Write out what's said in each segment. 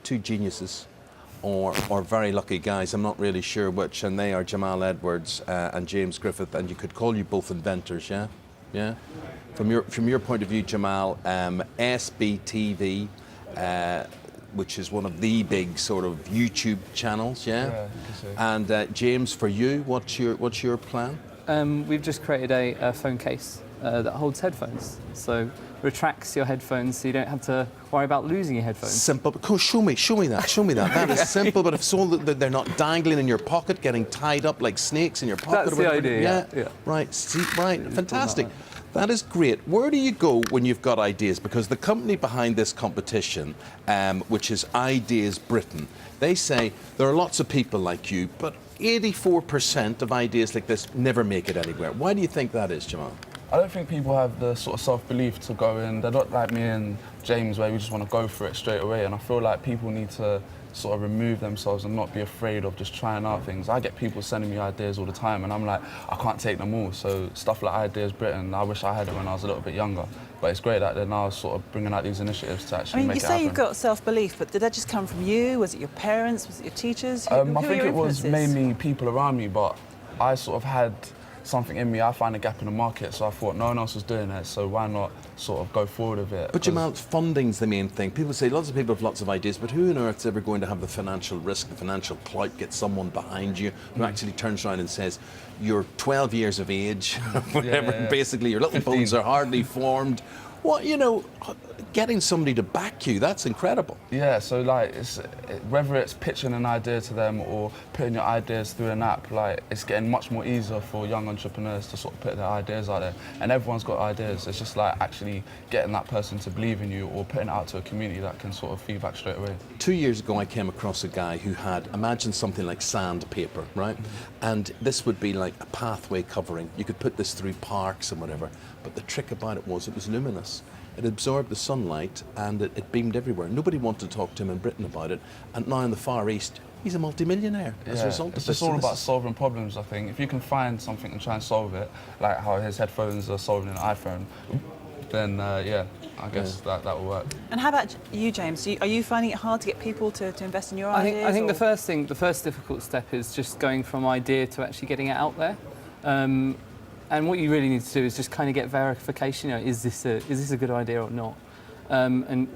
Two geniuses, or very lucky guys. I'm not really sure which, and they are Jamal Edwards and James Griffith. And you could call you both inventors, yeah, yeah. From your point of view, Jamal, SBTV, which is one of the big sort of YouTube channels, yeah. And James, for you, what's your plan? We've just created a phone case that holds headphones, so retracts your headphones, so you don't have to worry about losing your headphones. Simple, but show me that. That is simple, but if so that they're not dangling in your pocket, getting tied up like snakes in your pocket. That's the idea. Yeah. Right. See, right. Fantastic. That is great. Where do you go when you've got ideas? Because the company behind this competition, which is Ideas Britain, they say there are lots of people like you, but 84% of ideas like this never make it anywhere. Why do you think that is, Jamal? I don't think people have the sort of self-belief to go in. They're not like me and James, where we just want to go for it straight away. And I feel like people need to sort of remove themselves and not be afraid of just trying out things. I get people sending me ideas all the time, and I'm like, I can't take them all. So stuff like Ideas Britain, I wish I had it when I was a little bit younger. But it's great that they're now sort of bringing out these initiatives to actually make it happen. You say you've got self-belief, but did that just come from you? Was it your parents? Was it your teachers? I think it was mainly people around me, but I sort of had something in me. I found a gap in the market, so I thought no one else was doing it, so why not sort of go forward with it? But Jamal, funding's the main thing. People say lots of people have lots of ideas, but who on earth's ever going to have the financial risk, the financial clout, get someone behind you who actually turns around and says, you're 12 years of age, whatever, basically your little 15. bones are hardly formed. What, getting somebody to back you, that's incredible. Yeah, so like, whether it's pitching an idea to them or putting your ideas through an app, like, it's getting much more easier for young entrepreneurs to sort of put their ideas out there. And everyone's got ideas. It's just like actually getting that person to believe in you or putting it out to a community that can sort of feedback straight away. 2 years ago, I came across a guy who had, imagine something like sandpaper, right? And this would be like a pathway covering. You could put this through parks and whatever, but the trick about it was luminous. It absorbed the sunlight and it beamed everywhere. Nobody wanted to talk to him in Britain about it, and now in the Far East, he's a multi-millionaire as a result of this. It's just all about solving problems, I think. If you can find something and try and solve it, like how his headphones are solving an iPhone, then yeah, I guess that will work. And how about you, James? Are you finding it hard to get people to invest in your ideas? I think the first difficult step is just going from idea to actually getting it out there. And what you really need to do is just kind of get verification. Is this a good idea or not? And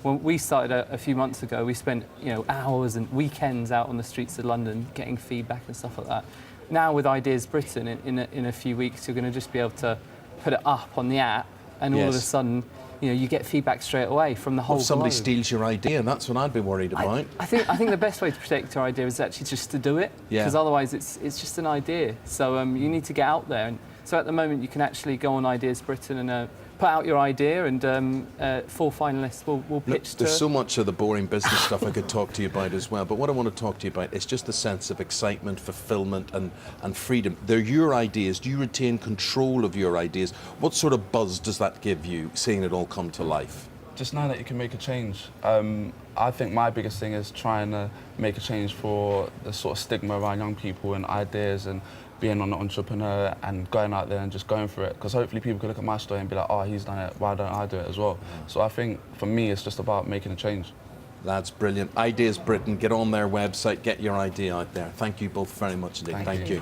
when we started a few months ago, we spent hours and weekends out on the streets of London getting feedback and stuff like that. Now with Ideas Britain, in a few weeks, you're going to just be able to put it up on the app, and all of a sudden, you get feedback straight away from the whole globe. Somebody steals your idea, and that's what I'd be worried about. I think the best way to protect your idea is actually just to do it, because otherwise it's just an idea. So you need to get out there. And so at the moment you can actually go on Ideas Britain and put out your idea, and 4 finalists will pitch. There's so much of the boring business stuff I could talk to you about as well, but what I want to talk to you about is just the sense of excitement, fulfillment and freedom. They're your ideas. Do you retain control of your ideas? What sort of buzz does that give you, seeing it all come to life? Just know that you can make a change. I think my biggest thing is trying to make a change for the sort of stigma around young people and ideas and being an entrepreneur and going out there and just going for it. Because hopefully people can look at my story and be like, oh, he's done it, why don't I do it as well? So I think for me, it's just about making a change. That's brilliant. Ideas Britain, get on their website, get your idea out there. Thank you both very much indeed. Thank you.